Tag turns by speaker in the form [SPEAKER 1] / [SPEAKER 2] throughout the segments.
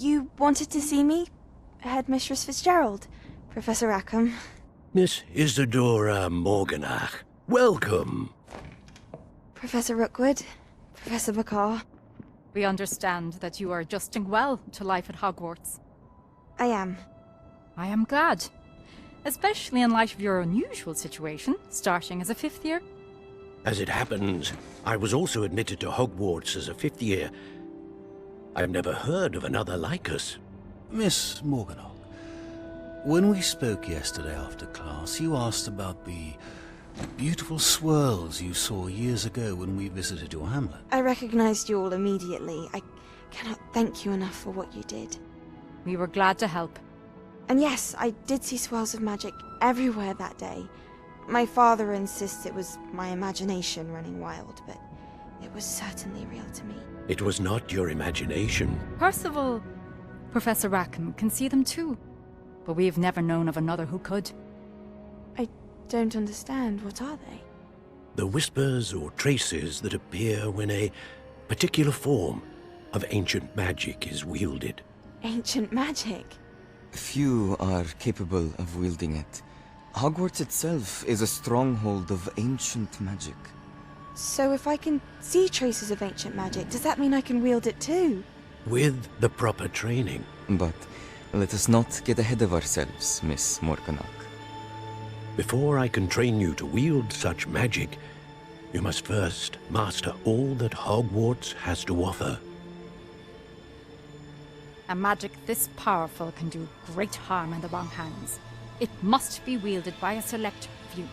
[SPEAKER 1] You wanted to see me? Headmistress Fitzgerald, Professor Rackham.
[SPEAKER 2] Miss Isadora Morganach, welcome.
[SPEAKER 1] Professor Rookwood, Professor McCaw.
[SPEAKER 3] We understand that you are adjusting well to life at Hogwarts.
[SPEAKER 1] I am.
[SPEAKER 3] I am glad. Especially in light of your unusual situation, starting as a 5th year.
[SPEAKER 2] As it happens, I was also admitted to Hogwarts as a 5th year. I've never heard of another like us.
[SPEAKER 4] Miss Morganach, when we spoke yesterday after class, you asked about the beautiful swirls you saw years ago when we visited your hamlet.
[SPEAKER 1] I recognized you all immediately. I cannot thank you enough for what you did.
[SPEAKER 3] We were glad to help.
[SPEAKER 1] And yes, I did see swirls of magic everywhere that day. My father insists it was my imagination running wild, but it was certainly real to me.
[SPEAKER 2] It was not your imagination.
[SPEAKER 3] Percival, Professor Rackham can see them too, but we have never known of another who could.
[SPEAKER 1] I don't understand. What are they?
[SPEAKER 2] The whispers or traces that appear when a particular form of ancient magic is wielded.
[SPEAKER 1] Ancient magic?
[SPEAKER 5] Few are capable of wielding it. Hogwarts itself is a stronghold of ancient magic.
[SPEAKER 1] So if I can see traces of ancient magic, does that mean I can wield it too?
[SPEAKER 2] With the proper training.
[SPEAKER 5] But let us not get ahead of ourselves, Miss Morganach.
[SPEAKER 2] Before I can train you to wield such magic, you must first master all that Hogwarts has to offer.
[SPEAKER 3] A magic this powerful can do great harm in the wrong hands. It must be wielded by a select few.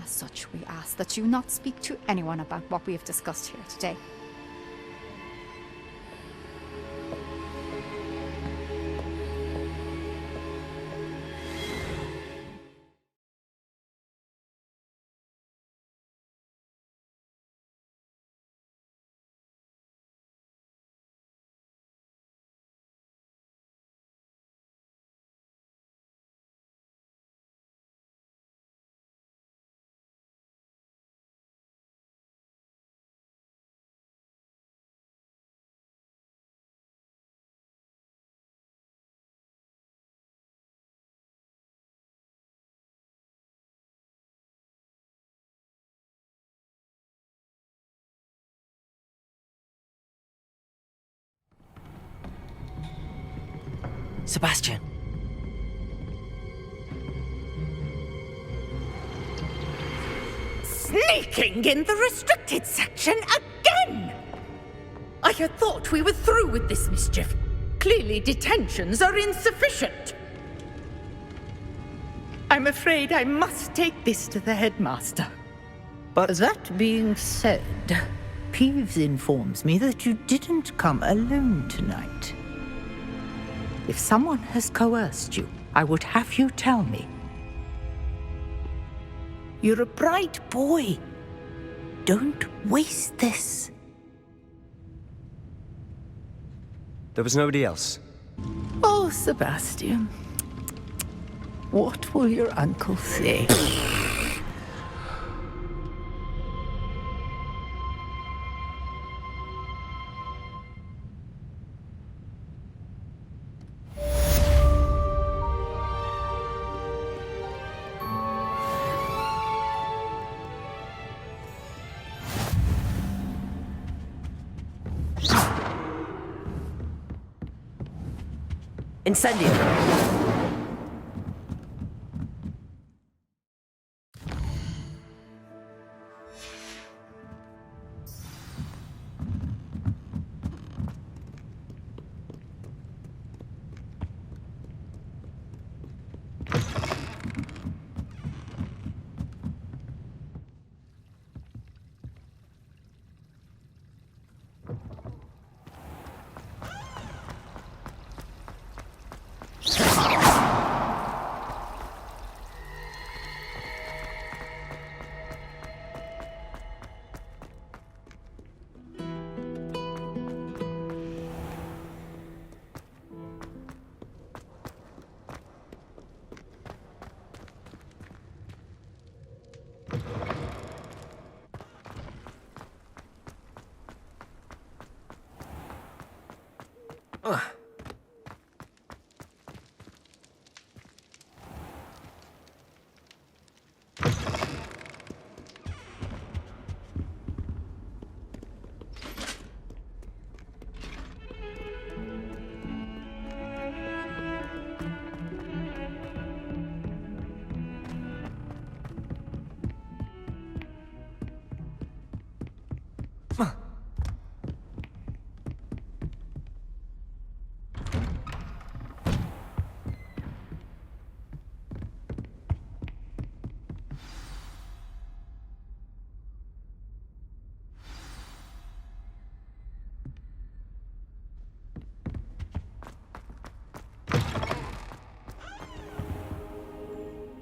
[SPEAKER 3] As such, we ask that you not speak to anyone about what we have discussed here today.
[SPEAKER 6] Sebastian.
[SPEAKER 7] Sneaking in the restricted section again! I had thought we were through with this mischief. Clearly detentions are insufficient. I'm afraid I must take this to the headmaster.
[SPEAKER 6] But
[SPEAKER 7] That being said, Peeves informs me that you didn't come alone tonight. If someone has coerced you, I would have you tell me. You're a bright boy. Don't waste this.
[SPEAKER 6] there was nobody else.
[SPEAKER 7] Oh, Sebastian. What will your uncle say?
[SPEAKER 6] Incendio!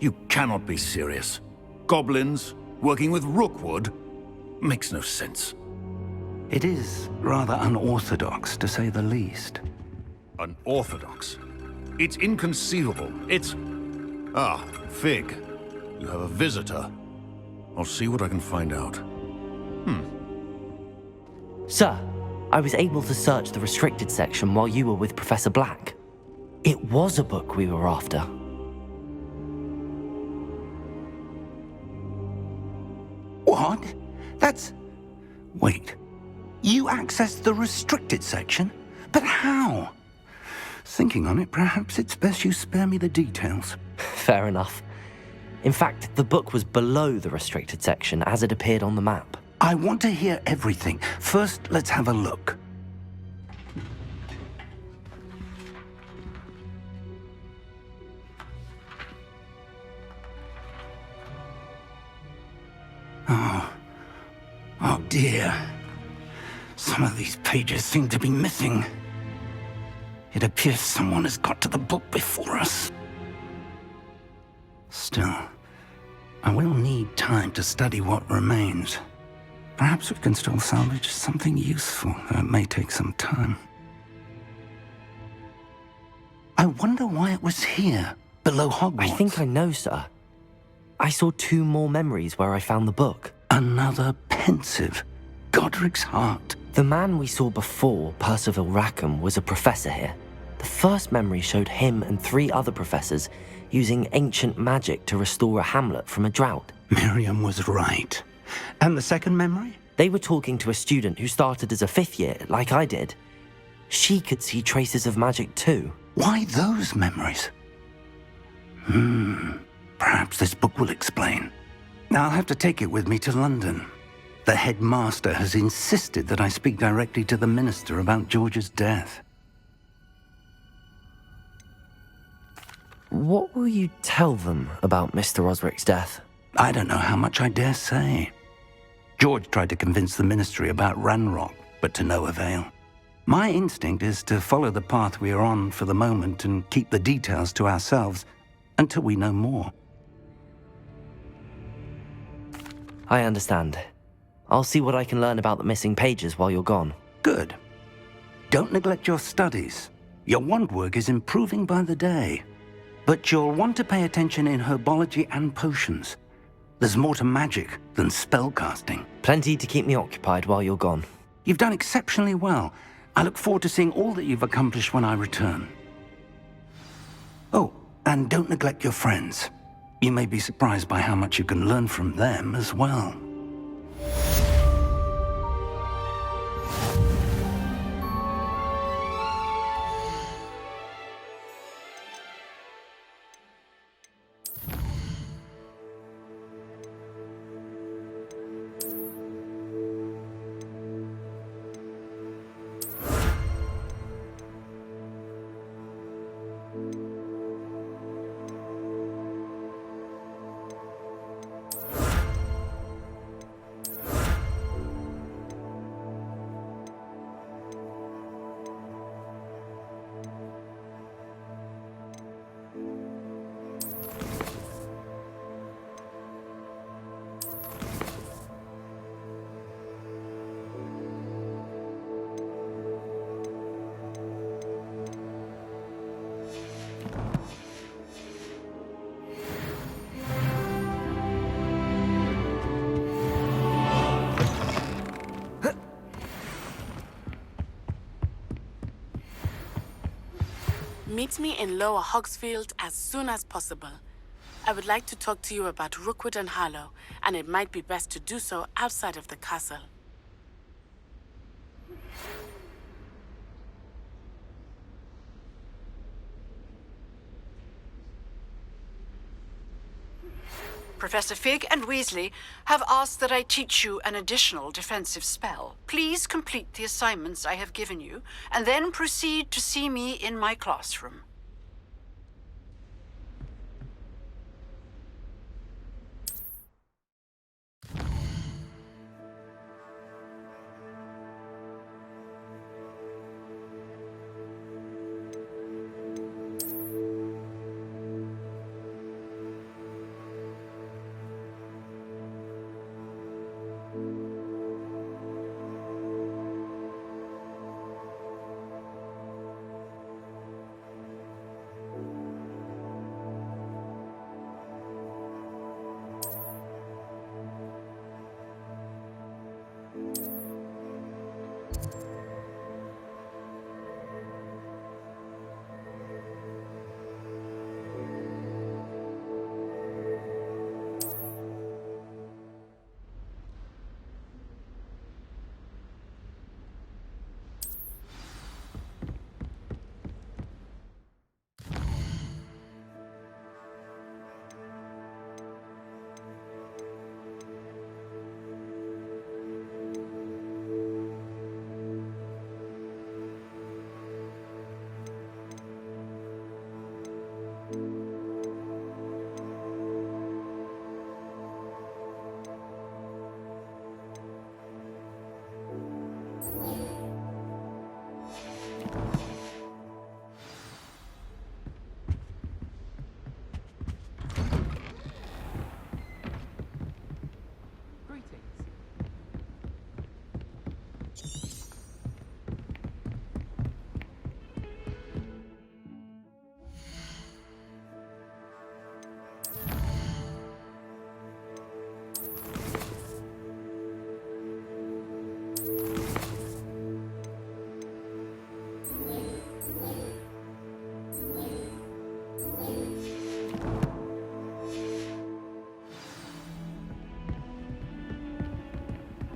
[SPEAKER 4] You cannot be serious. Goblins working with Rookwood? Makes no sense.
[SPEAKER 8] It is rather unorthodox, to say the least.
[SPEAKER 4] Unorthodox? It's inconceivable. It's... Ah, Fig. You have a visitor. I'll see what I can find out.
[SPEAKER 9] Sir, I was able to search the restricted section while you were with Professor Black. It was a book we were after.
[SPEAKER 8] What? That's... Wait. You accessed the restricted section? But how? Thinking on it, perhaps it's best you spare me the details.
[SPEAKER 9] Fair enough. In fact, the book was below the restricted section as it appeared on the map.
[SPEAKER 8] I want to hear everything. First, let's have a look. Oh dear. Some of these pages seem to be missing. It appears someone has got to the book before us. Still, I will need time to study what remains. Perhaps we can still salvage something useful, though it may take some time. I wonder why it was here, below Hogwarts.
[SPEAKER 9] I think I know, sir. I saw 2 more memories where I found the book.
[SPEAKER 8] Another pensive. Godric's heart.
[SPEAKER 9] The man we saw before, Percival Rackham, was a professor here. The first memory showed him and 3 other professors using ancient magic to restore a hamlet from a drought.
[SPEAKER 8] Miriam was right. And the second memory?
[SPEAKER 9] They were talking to a student who started as a 5th year, like I did. She could see traces of magic too.
[SPEAKER 8] Why those memories? Perhaps this book will explain. Now I'll have to take it with me to London. The headmaster has insisted that I speak directly to the minister about George's death.
[SPEAKER 9] What will you tell them about Mr. Osric's death?
[SPEAKER 8] I don't know how much I dare say. George tried to convince the ministry about Ranrock, but to no avail. My instinct is to follow the path we are on for the moment and keep the details to ourselves until we know more.
[SPEAKER 9] I understand. I'll see what I can learn about the missing pages while you're gone.
[SPEAKER 8] Good. Don't neglect your studies. Your wand work is improving by the day. But you'll want to pay attention in herbology and potions. There's more to magic than spellcasting.
[SPEAKER 9] Plenty to keep me occupied while you're gone.
[SPEAKER 8] You've done exceptionally well. I look forward to seeing all that you've accomplished when I return. Oh, and don't neglect your friends. You may be surprised by how much you can learn from them as well.
[SPEAKER 10] Meet me in Lower Hogsfield as soon as possible. I would like to talk to you about Rookwood and Harlow, and it might be best to do so outside of the castle.
[SPEAKER 11] Professor Fig and Weasley have asked that I teach you an additional defensive spell. Please complete the assignments I have given you, and then proceed to see me in my classroom.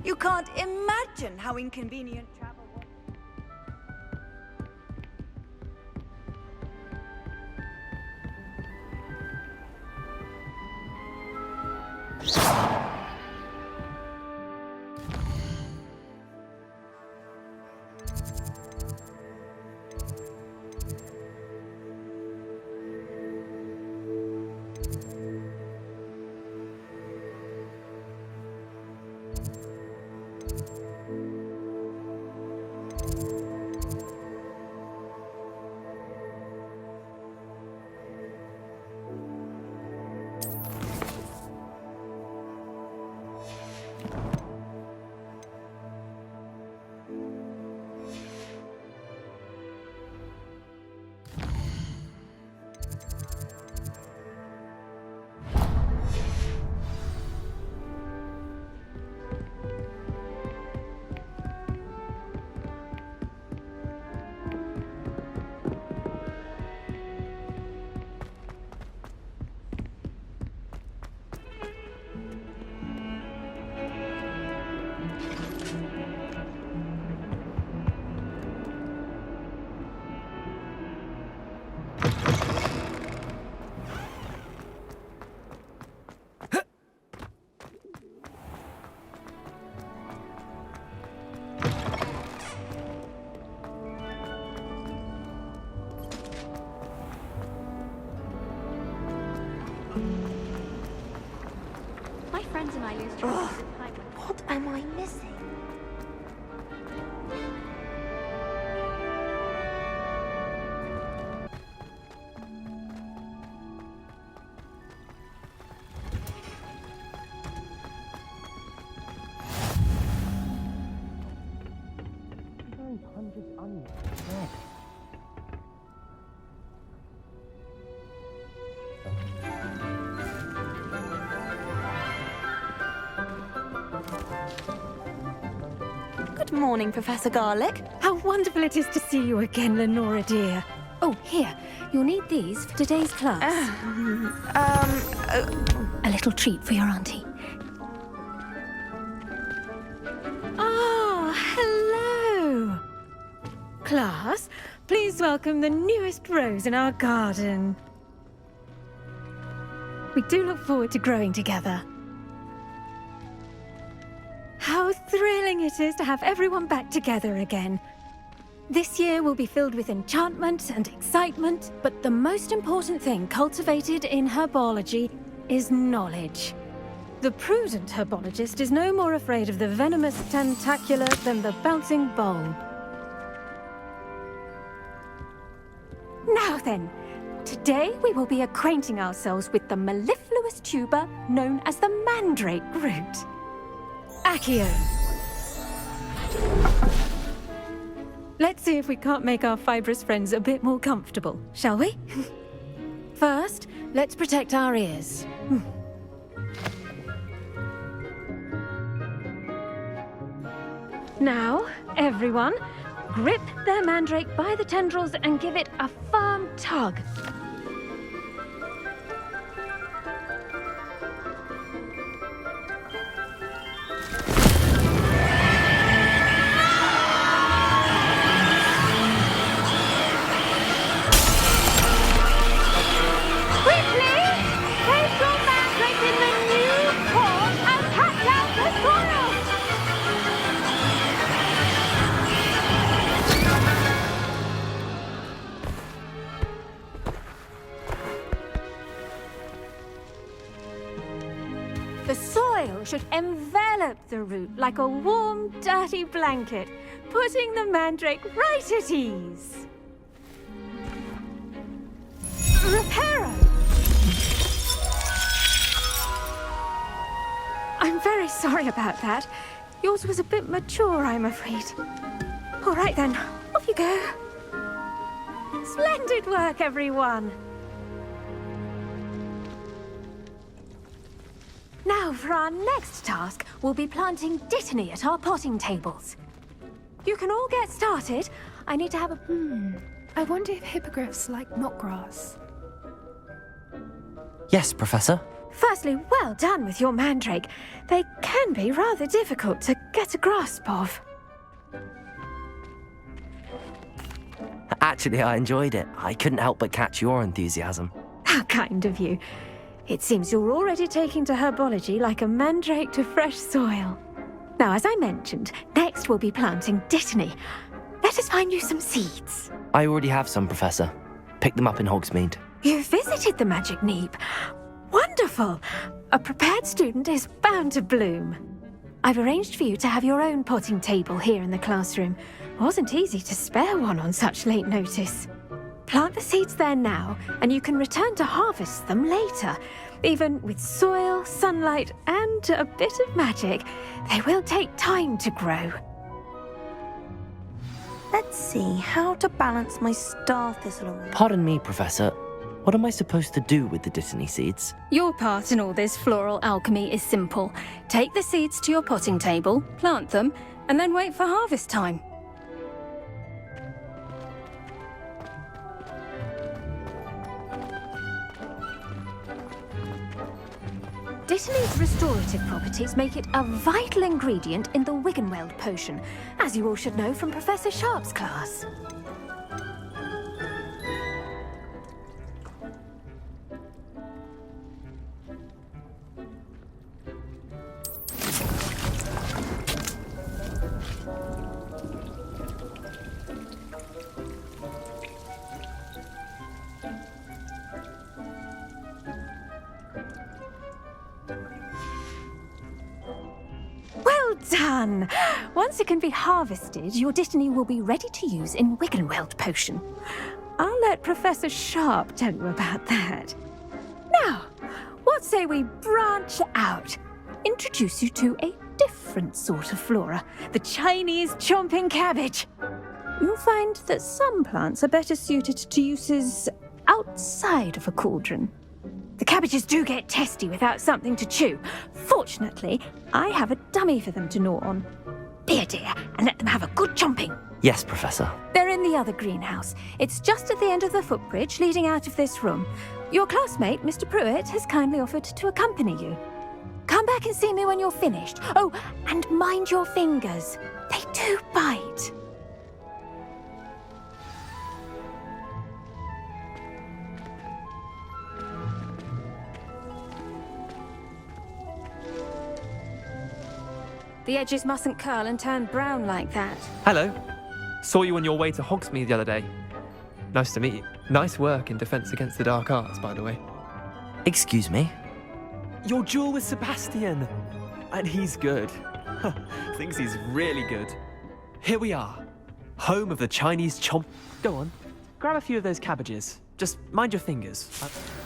[SPEAKER 12] You can't imagine how inconvenient travel was.
[SPEAKER 13] My friends and I lose track of the time.
[SPEAKER 1] What am I missing? Good morning, Professor Garlick.
[SPEAKER 3] How wonderful it is to see you again, Lenora dear. Oh, here,
[SPEAKER 14] You'll need these for today's class. A little treat for your auntie. Oh, hello! Class, please welcome the newest rose in our garden. We do look forward to growing together. How thrilling it is to have everyone back together again. This year will be filled with enchantment and excitement, but the most important thing cultivated in herbology is knowledge. The prudent herbologist is no more afraid of the venomous tentacular than the bouncing bulb. Now then, today we will be acquainting ourselves with the mellifluous tuber known as the mandrake root. Accio. Let's see if we can't make our fibrous friends a bit more comfortable, shall we? First, let's protect our ears. Now, everyone, grip their mandrake by the tendrils and give it a firm tug. The soil should envelop the root like a warm, dirty blanket, putting the mandrake right at ease. Reparo! I'm very sorry about that. Yours was a bit mature, I'm afraid. All right then, off you go. Splendid work, everyone! Now, for our next task, we'll be planting dittany at our potting tables. You can all get started. I need to have a...
[SPEAKER 15] I wonder if hippogriffs like knotgrass.
[SPEAKER 9] Yes, Professor.
[SPEAKER 14] Firstly, well done with your mandrake. They can be rather difficult to get a grasp of.
[SPEAKER 9] Actually, I enjoyed it. I couldn't help but catch your enthusiasm.
[SPEAKER 14] How kind of you. It seems you're already taking to herbology like a mandrake to fresh soil. Now, as I mentioned, next we'll be planting dittany. Let us find you some seeds.
[SPEAKER 9] I already have some, Professor. Pick them up in Hogsmeade.
[SPEAKER 14] You visited the Magic Neep. Wonderful! A prepared student is bound to bloom. I've arranged for you to have your own potting table here in the classroom. Wasn't easy to spare one on such late notice. Plant the seeds there now, and you can return to harvest them later. Even with soil, sunlight, and a bit of magic, they will take time to grow.
[SPEAKER 1] Let's see how to balance my star thistle around.
[SPEAKER 9] Pardon me, Professor. What am I supposed to do with the dittany seeds?
[SPEAKER 14] Your part in all this floral alchemy is simple. Take the seeds to your potting table, plant them, and then wait for harvest time. Dittany's restorative properties make it a vital ingredient in the Wiggenweld potion, as you all should know from Professor Sharp's class. Done! Once it can be harvested, your dittany will be ready to use in Wiggenweld potion. I'll let Professor Sharp tell you about that. Now, what say we branch out? Introduce you to a different sort of flora, the Chinese chomping cabbage. You'll find that some plants are better suited to uses outside of a cauldron. The cabbages do get testy without something to chew. Fortunately, I have a dummy for them to gnaw on. Be a dear and let them have a good chomping.
[SPEAKER 9] Yes, Professor.
[SPEAKER 14] They're in the other greenhouse. It's just at the end of the footbridge leading out of this room. Your classmate, Mr. Pruitt, has kindly offered to accompany you. Come back and see me when you're finished. Oh, and mind your fingers. They do bite. The edges mustn't curl and turn brown like that.
[SPEAKER 16] Hello. Saw you on your way to Hogsmeade the other day. Nice to meet you. Nice work in Defense Against the Dark Arts, by the way.
[SPEAKER 9] Excuse me?
[SPEAKER 16] Your duel with Sebastian! And he's good. Thinks he's really good. Here we are. Home of the Chinese chomp... Go on. Grab a few of those cabbages. Just mind your fingers.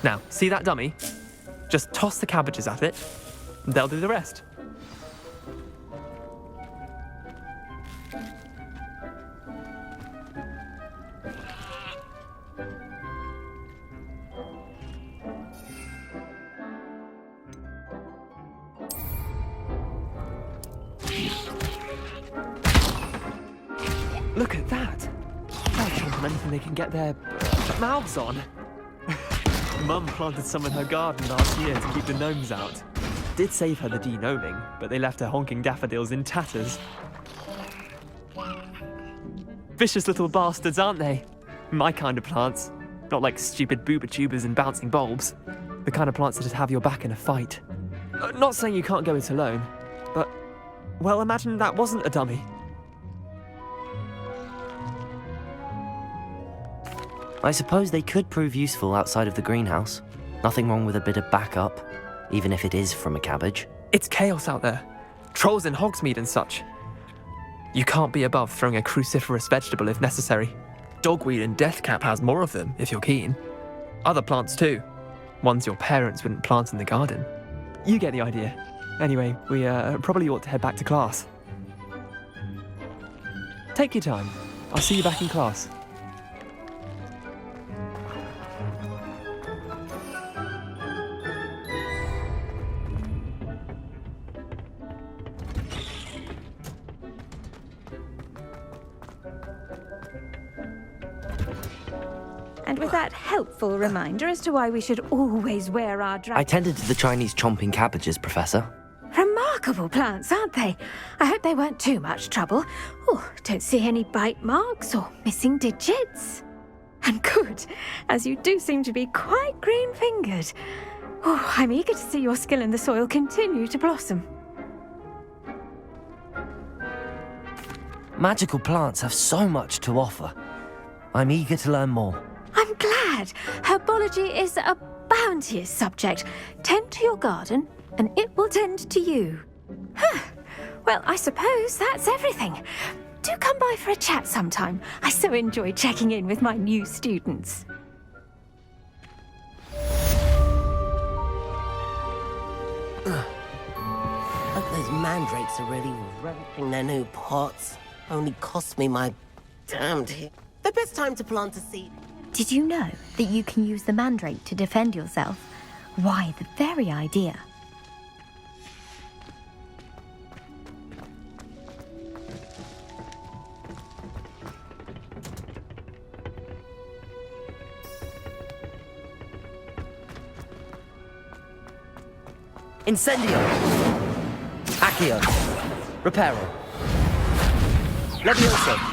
[SPEAKER 16] Now, see that dummy? Just toss the cabbages at it, and they'll do the rest. Look at that! They'll jump on anything they can get their mouths on. Mum planted some in her garden last year to keep the gnomes out. Did save her the de-gnoming, but they left her honking daffodils in tatters. Vicious little bastards, aren't they? My kind of plants. Not like stupid booba tubers and bouncing bulbs. The kind of plants that just have your back in a fight. Not saying you can't go it alone, but... well, imagine that wasn't a dummy.
[SPEAKER 9] I suppose they could prove useful outside of the greenhouse. Nothing wrong with a bit of backup, even if it is from a cabbage.
[SPEAKER 16] It's chaos out there. Trolls in Hogsmeade and such. You can't be above throwing a cruciferous vegetable if necessary. Dogweed and deathcap has more of them, if you're keen. Other plants too. Ones your parents wouldn't plant in the garden. You get the idea. Anyway, we probably ought to head back to class. Take your time. I'll see you back in class.
[SPEAKER 14] And with that helpful reminder as to why we should always wear our
[SPEAKER 9] I tended to the Chinese chomping cabbages, Professor.
[SPEAKER 14] Remarkable plants, aren't they? I hope they weren't too much trouble. Oh, don't see any bite marks or missing digits. And good, as you do seem to be quite green-fingered. Oh, I'm eager to see your skill in the soil continue to blossom.
[SPEAKER 9] Magical plants have so much to offer. I'm eager to learn more.
[SPEAKER 14] I'm glad. Herbology is a bounteous subject. Tend to your garden, and it will tend to you. Well, I suppose that's everything. Do come by for a chat sometime. I so enjoy checking in with my new students.
[SPEAKER 17] Hope those mandrakes are really relishing their new pots. Only cost me my damned hip. The best time to plant a seed.
[SPEAKER 13] Did you know that you can use the mandrake to defend yourself? Why, the very idea.
[SPEAKER 6] Incendio! Accio! Reparo! Levioso!